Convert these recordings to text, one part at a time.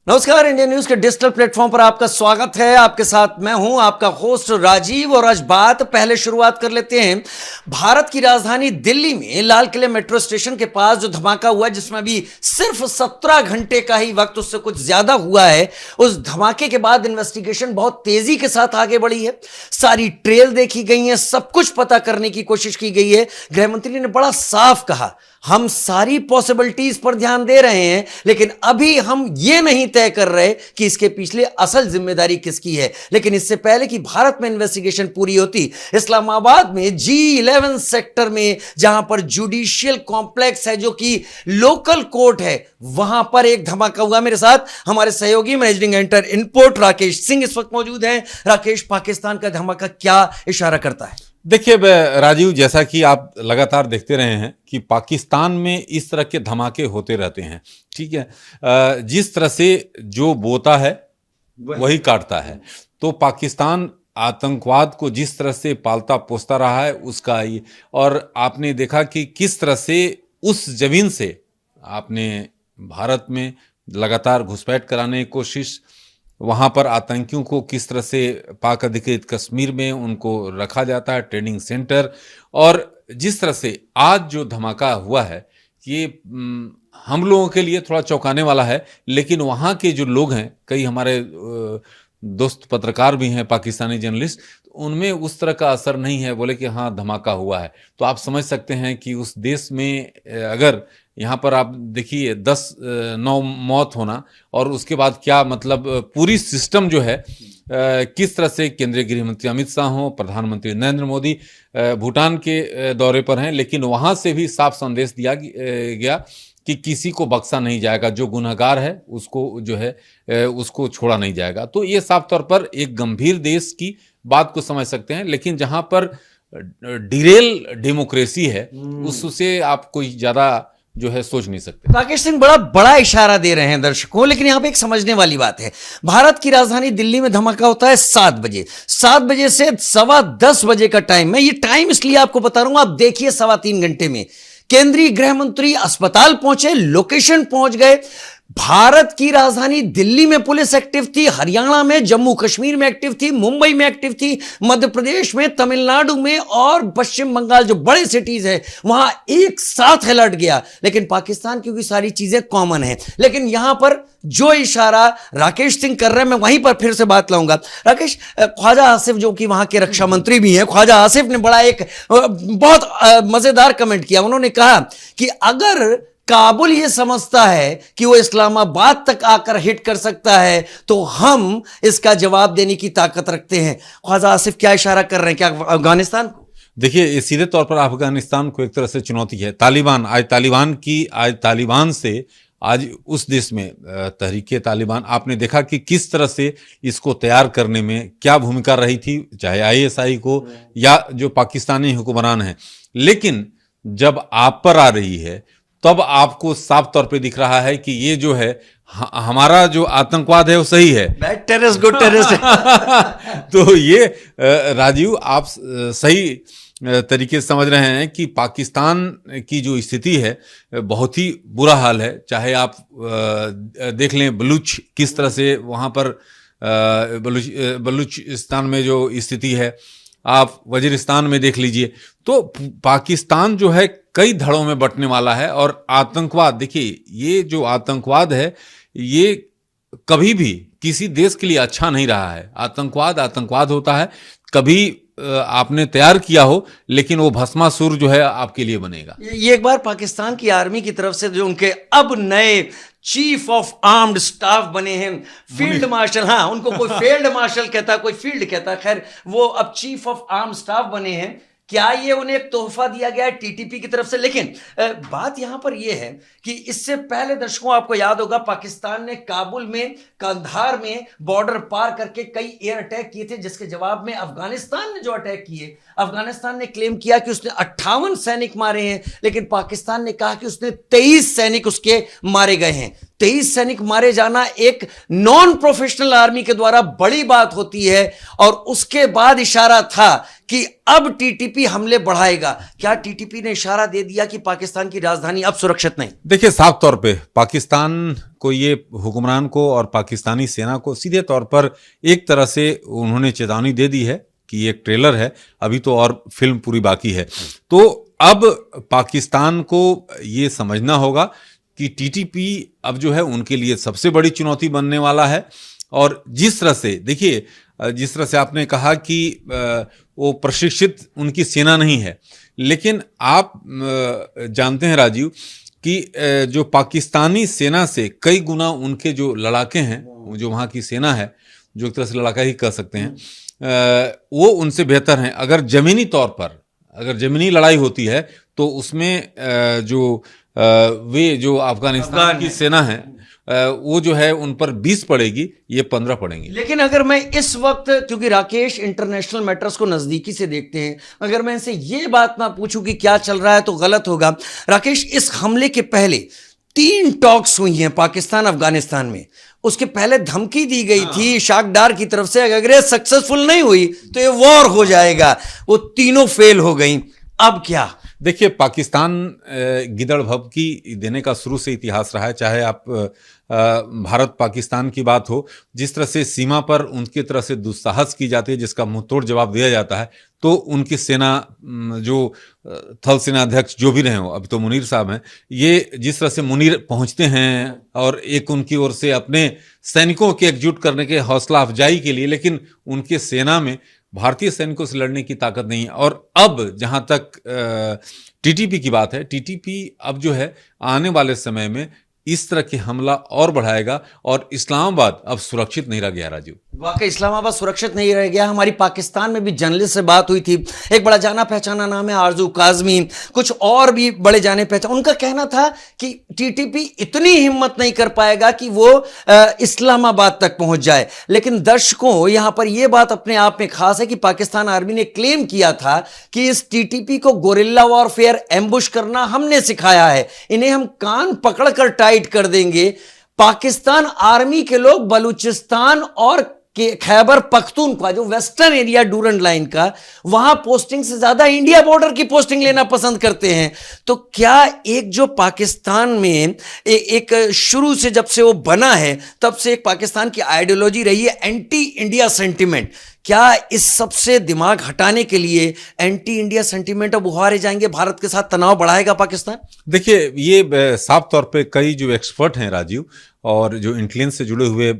नमस्कार, India news के digital platform पर आपका स्वागत है। आपके साथ मैं हूं आपका होस्ट राजीव। और आज बात पहले शुरुआत कर लेते हैं भारत की राजधानी दिल्ली में लाल किले मेट्रो स्टेशन के पास जो धमाका हुआ, जिसमें अभी सिर्फ 17 घंटे का ही वक्त उससे कुछ ज्यादा हुआ है। उस धमाके के बाद इन्वेस्टिगेशन बहुत तेजी के साथ आगे बढ़ी है। सारी ट्रेल देखी गई है, सब कुछ पता करने की कोशिश की गई है। गृहमंत्री ने बड़ा साफ कहा, हम सारी पॉसिबिलिटीज पर ध्यान दे रहे हैं, लेकिन अभी हम यह नहीं तय कर रहे कि इसके पीछे असल जिम्मेदारी किसकी है। लेकिन इससे पहले कि भारत में इन्वेस्टिगेशन पूरी होती, इस्लामाबाद में G11 सेक्टर में, जहां पर जुडिशियल कॉम्प्लेक्स है जो कि लोकल कोर्ट है, वहां पर एक धमाका हुआ। मेरे साथ हमारे सहयोगी managing editor input Rakesh Singh इस वक्त मौजूद हैं। राकेश, पाकिस्तान का धमाका क्या इशारा करता है? देखिए राजीव, जैसा कि आप लगातार देखते रहे हैं कि पाकिस्तान में इस तरह के धमाके होते रहते हैं, ठीक है। जिस तरह से जो बोता है वही काटता है। तो पाकिस्तान आतंकवाद को जिस तरह से पालता पोसता रहा है उसका ही, और आपने देखा कि किस तरह से उस जमीन से आपने भारत में लगातार घुसपैठ कराने की कोशिश, वहाँ पर आतंकियों को किस तरह से पाक अधिकृत कश्मीर में उनको रखा जाता है, ट्रेनिंग सेंटर, और जिस तरह से आज जो धमाका हुआ है ये हम लोगों के लिए थोड़ा चौंकाने वाला है। लेकिन वहाँ के जो लोग हैं, कई हमारे दोस्त पत्रकार भी हैं, पाकिस्तानी जर्नलिस्ट, उनमें उस तरह का असर नहीं है। बोले कि हाँ धमाका हुआ है, तो आप समझ सकते हैं कि उस देश में अगर यहाँ पर आप देखिए 10-9 मौत होना, और उसके बाद क्या मतलब पूरी सिस्टम जो है किस तरह से केंद्रीय गृह मंत्री अमित शाह हो, प्रधानमंत्री नरेंद्र मोदी भूटान के दौरे पर हैं, लेकिन वहाँ से भी साफ संदेश दिया गया कि किसी को बख्शा नहीं जाएगा, जो गुनहगार है उसको जो है उसको छोड़ा नहीं जाएगा। तो ये साफ तौर पर एक गंभीर देश की बात को समझ सकते हैं। लेकिन जहाँ पर डिरेल डेमोक्रेसी है उससे आप कोई ज़्यादा जो है सोच नहीं सकते। राकेश सिंह बड़ा इशारा दे रहे हैं दर्शकों, लेकिन यहां पे एक समझने वाली बात है। भारत की राजधानी दिल्ली में धमाका होता है 7 बजे। 7 बजे से 10:15 बजे का टाइम, मैं ये टाइम इसलिए आपको बता रहा हूं, आप देखिए 3.25 घंटे में केंद्रीय गृह मंत्री अस्पताल पहुंचे, लोकेशन पहुंच गए। भारत की राजधानी दिल्ली में पुलिस एक्टिव थी, हरियाणा में, जम्मू कश्मीर में एक्टिव थी, मुंबई में एक्टिव थी, मध्य प्रदेश में, तमिलनाडु में और पश्चिम बंगाल जो बड़े सिटीज है वहां एक साथ अलर्ट गया। लेकिन पाकिस्तान क्योंकि सारी चीजें कॉमन है, लेकिन यहां पर जो इशारा राकेश सिंह कर रहे हैं, मैं वहीं पर फिर से बात लाऊंगा। राकेश, ख्वाजा आसिफ जो कि वहां के रक्षा मंत्री भी हैं, ख्वाजा आसिफ ने बड़ा एक बहुत मजेदार कमेंट किया। उन्होंने कहा कि अगर काबुल ये समझता है कि वो इस्लामाबाद तक आकर हिट कर सकता है तो हम इसका जवाब देने की ताकत रखते हैं। ख्वाजा आसिफ क्या इशारा कर रहे हैं? क्या अफगानिस्तान को? देखिए, ये सीधे तौर पर अफगानिस्तान को एक तरह से चुनौती है। आज तालिबान से आज उस देश में तहरीके तालिबान, आपने देखा कि किस तरह से इसको तैयार करने में क्या भूमिका रही थी, चाहे ISI को या जो पाकिस्तानी हुक्मरान हैं। लेकिन जब आप पर आ रही है तब आपको साफ तौर पे दिख रहा है कि ये जो है हमारा जो आतंकवाद है वो सही है, बैड टेररिस्ट गुड टेररिस्ट। तो ये राजीव, आप सही तरीके से समझ रहे हैं कि पाकिस्तान की जो स्थिति है बहुत ही बुरा हाल है। चाहे आप देख लें बलूच किस तरह से वहाँ पर बलूचिस्तान में जो स्थिति है, आप वजीरिस्तान में देख लीजिए। तो पाकिस्तान जो है कई धड़ों में बंटने वाला है। और आतंकवाद, देखिए ये जो आतंकवाद है ये कभी भी किसी देश के लिए अच्छा नहीं रहा है। आतंकवाद होता है, कभी आपने तैयार किया हो लेकिन वो भस्मासुर जो है आपके लिए बनेगा। ये एक बार पाकिस्तान की आर्मी की तरफ से जो उनके अब नए चीफ ऑफ आर्म्ड स्टाफ बने हैं, फील्ड मार्शल, हाँ उनको कोई फील्ड मार्शल कहता है, कोई फील्ड कहता है, खैर वो अब चीफ ऑफ आर्म्ड स्टाफ बने हैं। क्या ये उन्हें एक तोहफा दिया गया है TTP की तरफ से? लेकिन बात यहां पर यह है कि इससे पहले दर्शकों आपको याद होगा पाकिस्तान ने काबुल में, कंधार में बॉर्डर पार करके कई एयर अटैक किए थे, जिसके जवाब में अफगानिस्तान ने जो अटैक किए, अफगानिस्तान ने क्लेम किया कि उसने 58 सैनिक मारे हैं, लेकिन पाकिस्तान ने कहा कि उसने 23 सैनिक उसके मारे गए हैं। 23 सैनिक मारे जाना एक नॉन प्रोफेशनल आर्मी के द्वारा बड़ी बात होती है, और उसके बाद इशारा था कि अब टीटीपी हमले बढ़ाएगा। क्या टीटीपी ने इशारा दे दिया कि पाकिस्तान की राजधानी अब सुरक्षित नहीं? देखिए, साफ तौर पे पाकिस्तान को, ये हुक्मरान को और पाकिस्तानी सेना को सीधे तौर पर एक तरह से उन्होंने चेतावनी दे दी है कि एक ट्रेलर है, अभी तो और फिल्म पूरी बाकी है। तो अब पाकिस्तान को ये समझना होगा कि टीटीपी अब जो है उनके लिए सबसे बड़ी चुनौती बनने वाला है। और जिस तरह से, देखिए, जिस तरह से आपने कहा कि वो प्रशिक्षित उनकी सेना नहीं है, लेकिन आप जानते हैं राजीव कि जो पाकिस्तानी सेना से कई गुना उनके जो लड़ाके हैं, जो वहाँ की सेना है, जो एक तरह से लड़ाका ही कह सकते हैं, वो उनसे बेहतर हैं। अगर जमीनी तौर पर, अगर जमीनी लड़ाई होती है तो उसमें जो अफगानिस्तान की सेना है, वो जो है उन पर 20 पड़ेगी, ये 15 पड़ेंगी। लेकिन अगर मैं इस वक्त, क्योंकि राकेश इंटरनेशनल मैटर्स को नजदीकी से देखते हैं, अगर मैं इनसे ये बात ना पूछूं कि क्या चल रहा है तो गलत होगा। राकेश, इस हमले के पहले 3 टॉक्स हुई हैं पाकिस्तान अफगानिस्तान में। उसके पहले धमकी दी गई थी शाकडार की तरफ से, अगर ये सक्सेसफुल नहीं हुई तो ये वॉर हो जाएगा। वो तीनों फेल हो गई। अब क्या? देखिए, पाकिस्तान गिदड़ भभकी देने का शुरू से इतिहास रहा है। चाहे आप भारत पाकिस्तान की बात हो, जिस तरह से सीमा पर उनकी तरफ से दुस्साहस की जाती है, जिसका मुंहतोड़ जवाब दिया जाता है, तो उनकी सेना, जो थल सेना अध्यक्ष जो भी रहे हो, अभी तो मुनीर साहब हैं, ये जिस तरह से मुनीर पहुंचते हैं और एक उनकी ओर से अपने सैनिकों के एकजुट करने के हौसला अफजाई के लिए, लेकिन उनके सेना में भारतीय सैनिकों से लड़ने की ताकत नहीं है। और अब जहां तक टीटीपी की बात है, टीटीपी अब जो है आने वाले समय में इस तरह के हमला और बढ़ाएगा, और इस्लामाबाद अब सुरक्षित नहीं रह गया राजीव। वाकई इस्लामाबाद सुरक्षित नहीं रह गया। हमारी पाकिस्तान में भी जर्नलिस्ट से बात हुई थी, एक बड़ा जाना पहचाना नाम है आरजू काजमी, कुछ और भी बड़े जाने पहचान। उनका कहना था कि टीटीपी इतनी हिम्मत नहीं कर पाएगा कि वो इस्लामाबाद तक पहुंच जाए। लेकिन दर्शकों, यहां पर यह बात अपने आप में खास है कि पाकिस्तान आर्मी ने क्लेम किया था कि इस टीटीपी को गोरिल्ला वॉरफेयर, एम्बुश करना हमने सिखाया है, इन्हें हम कान पकड़कर टाइट कर देंगे। पाकिस्तान आर्मी के लोग बलूचिस्तान और खैबर पख्तूनख्वा, जो वेस्टर्न एरिया डूरंड लाइन का, वहां पोस्टिंग से ज्यादा इंडिया बॉर्डर की पोस्टिंग लेना पसंद करते हैं। तो क्या एक जो पाकिस्तान में एक शुरू से, जब से वो बना है तब से एक पाकिस्तान की आइडियोलॉजी रही है एंटी इंडिया सेंटिमेंट, क्या इस सब से दिमाग हटाने के लिए एंटी इंडिया सेंटिमेंट अब उभारे जाएंगे? भारत के साथ तनाव बढ़ाएगा पाकिस्तान? देखिए, ये साफ तौर पे कई जो एक्सपर्ट हैं राजीव, और जो इंटेलिजेंस से जुड़े हुए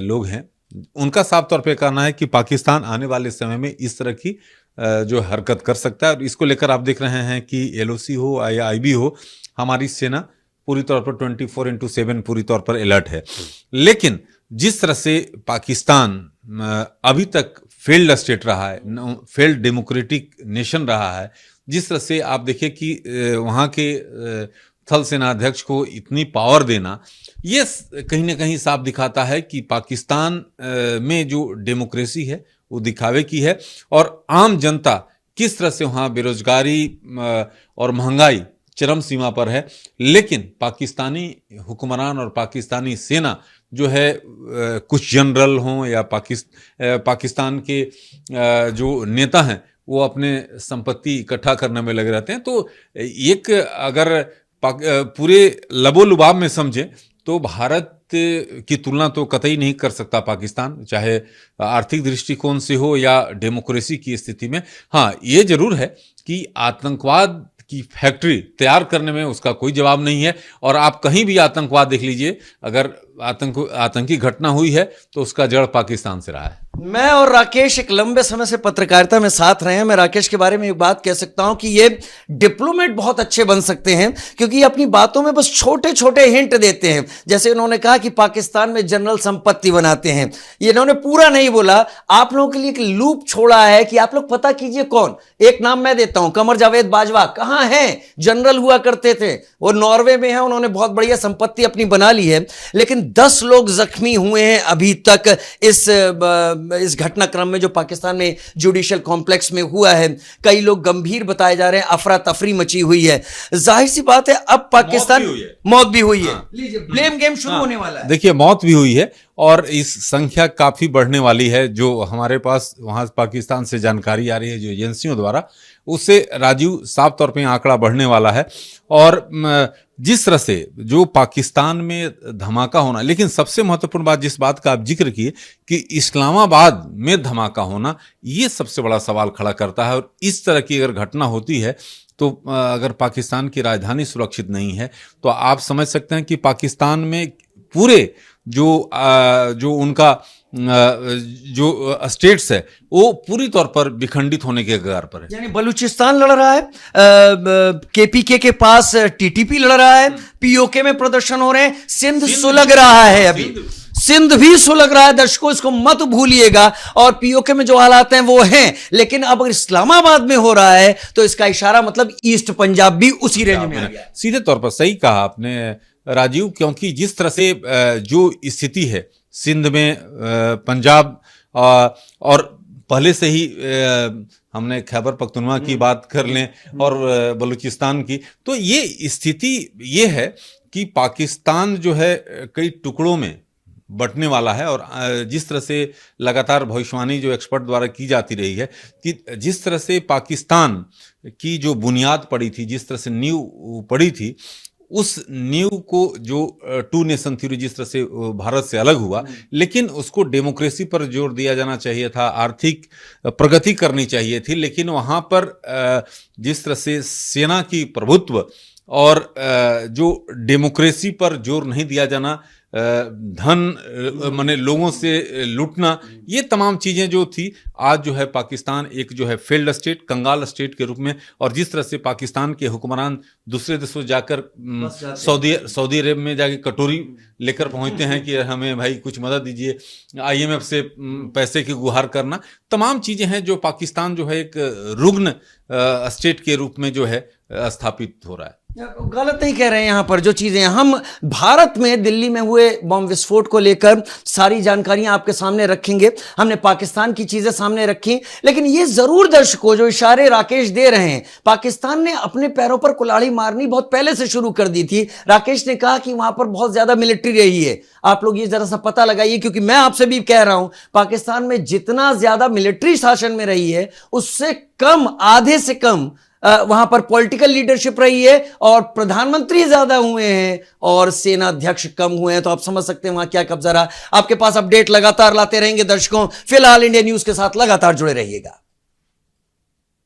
लोग हैं, उनका साफ तौर पे कहना है कि पाकिस्तान आने वाले समय में इस तरह की जो हरकत कर सकता है। और इसको लेकर आप देख रहे हैं कि एलओसी हो या आईबी हो, हमारी सेना पूरी तौर पर 24/7 पूरी तौर पर अलर्ट है। लेकिन जिस तरह से पाकिस्तान अभी तक फेल्ड स्टेट रहा है, फेल्ड डेमोक्रेटिक नेशन रहा है, जिस तरह से आप देखिए कि वहाँ के थल सेनाध्यक्ष को इतनी पावर देना, ये कहीं ना कहीं साफ दिखाता है कि पाकिस्तान में जो डेमोक्रेसी है वो दिखावे की है, और आम जनता किस तरह से वहाँ बेरोजगारी और महंगाई चरम सीमा पर है। लेकिन पाकिस्तानी हुक्मरान और पाकिस्तानी सेना जो है, कुछ जनरल हों या पाकिस्तान के जो नेता हैं, वो अपने संपत्ति इकट्ठा करने में लगे रहते हैं। तो एक अगर पूरे लबोलुबाब में समझे तो भारत की तुलना तो कतई नहीं कर सकता पाकिस्तान, चाहे आर्थिक दृष्टिकोण से हो या डेमोक्रेसी की स्थिति में। हाँ, ये जरूर है कि आतंकवाद की फैक्ट्री तैयार करने में उसका कोई जवाब नहीं है। और आप कहीं भी आतंकवाद देख लीजिए, अगर आतंकी घटना हुई है तो उसका जड़ पाकिस्तान से रहा है। मैं और राकेश एक लंबे समय से पत्रकारिता में साथ रहे हैं। मैं राकेश के बारे में एक बात कह सकता हूं कि ये डिप्लोमेट बहुत अच्छे बन सकते हैं, क्योंकि ये अपनी बातों में बस छोटे छोटे हिंट देते हैं। जैसे उन्होंने कहा कि पाकिस्तान में जनरल संपत्ति बनाते हैं, ये इन्होंने पूरा नहीं बोला, आप लोगों के लिए एक लूप छोड़ा है कि आप लोग पता कीजिए कौन। एक नाम मैं देता हूं, कमर जावेद बाजवा। कहां यहां हैं, जनरल हुआ करते थे, वो नॉर्वे में है, उन्होंने बहुत बढ़िया संपत्ति अपनी बना ली है, लेकिन 10 लोग जख्मी हुए हैं अभी तक इस घटनाक्रम में जो पाकिस्तान में जुडिशियल कॉम्प्लेक्स में हुआ है। कई लोग गंभीर बताए जा रहे हैं, अफरा तफरी मची हुई है। जाहिर सी बात है अब पाकिस्तान मौत भी हुई है, ब्लेम गेम शुरू होने वाला है। देखिए, मौत भी हुई है और इस संख्या काफी बढ़ने वाली है। जो हमारे पास वहां पाकिस्तान से जानकारी आ रही है जो एजेंसियों द्वारा, उससे राजीव साफ तौर पे आंकड़ा बढ़ने वाला है। और जिस तरह से जो पाकिस्तान में धमाका होना, लेकिन सबसे महत्वपूर्ण बात जिस बात का आप जिक्र किए कि इस्लामाबाद में धमाका होना, ये सबसे बड़ा सवाल खड़ा करता है। और इस तरह की अगर घटना होती है तो अगर पाकिस्तान की राजधानी सुरक्षित नहीं है तो आप समझ सकते हैं कि पाकिस्तान में पूरे जो उनका जो स्टेट्स है वो पूरी तौर पर विखंडित होने के कगार पर है। यानी बलूचिस्तान लड़ रहा है, केपीके के पास टीटीपी लड़ रहा है, पीओके में प्रदर्शन हो रहे हैं, सिंध सुलग रहा है, अभी सिंध भी सुलग रहा है। दर्शकों, इसको मत भूलिएगा। और पीओके में जो हालात हैं वो हैं, लेकिन अब अगर इस्लामाबाद में हो रहा है तो इसका इशारा मतलब ईस्ट पंजाब भी उसी रेंज में आ गया। सीधे तौर पर सही कहा आपने राजीव, क्योंकि जिस तरह से जो स्थिति है सिंध में, पंजाब और पहले से ही हमने खैबर पख्तूनख्वा की बात कर लें और बलूचिस्तान की, तो ये स्थिति ये है कि पाकिस्तान जो है कई टुकड़ों में बंटने वाला है। और जिस तरह से लगातार भविष्यवाणी जो एक्सपर्ट द्वारा की जाती रही है कि जिस तरह से पाकिस्तान की जो बुनियाद पड़ी थी, जिस तरह से नींव पड़ी थी, उस नींव को जो टू नेशन थ्योरी जिस तरह से भारत से अलग हुआ, लेकिन उसको डेमोक्रेसी पर जोर दिया जाना चाहिए था, आर्थिक प्रगति करनी चाहिए थी, लेकिन वहाँ पर जिस तरह से सेना की प्रभुत्व और जो डेमोक्रेसी पर जोर नहीं दिया जाना, धन माने लोगों से लूटना, ये तमाम चीजें जो थी, आज जो है पाकिस्तान एक जो है फेल्ड स्टेट, कंगाल स्टेट के रूप में। और जिस तरह से पाकिस्तान के हुक्मरान दूसरे देशों जाकर सऊदी अरब में जाके कटोरी लेकर पहुंचते हैं कि हमें भाई कुछ मदद दीजिए, IMF से पैसे की गुहार करना, तमाम चीजें हैं जो पाकिस्तान जो है एक रुग्ण स्टेट के रूप में जो है स्थापित हो रहा है। गलत नहीं कह रहे हैं यहां पर जो चीजें हम भारत में दिल्ली में हुए बम विस्फोट को लेकर सारी जानकारियां आपके सामने रखेंगे। हमने पाकिस्तान की चीजें सामने रखी, लेकिन ये जरूर दर्शकों जो इशारे राकेश दे रहे हैं, पाकिस्तान ने अपने पैरों पर कुल्हाड़ी मारनी बहुत पहले से शुरू कर दी थी। राकेश ने कहा कि वहां पर बहुत ज्यादा मिलिट्री रही है, आप लोग ये जरा सा पता लगाइए, क्योंकि मैं आपसे भी कह रहा हूं पाकिस्तान में जितना ज्यादा मिलिट्री शासन में रही है उससे कम, आधे से कम वहां पर पॉलिटिकल लीडरशिप रही है, और प्रधानमंत्री ज्यादा हुए हैं और सेना अध्यक्ष कम हुए हैं। तो आप समझ सकते हैं वहां क्या कब्जा रहा। आपके पास अपडेट लगातार लाते रहेंगे दर्शकों। फिलहाल इंडिया न्यूज के साथ लगातार जुड़े रहिएगा।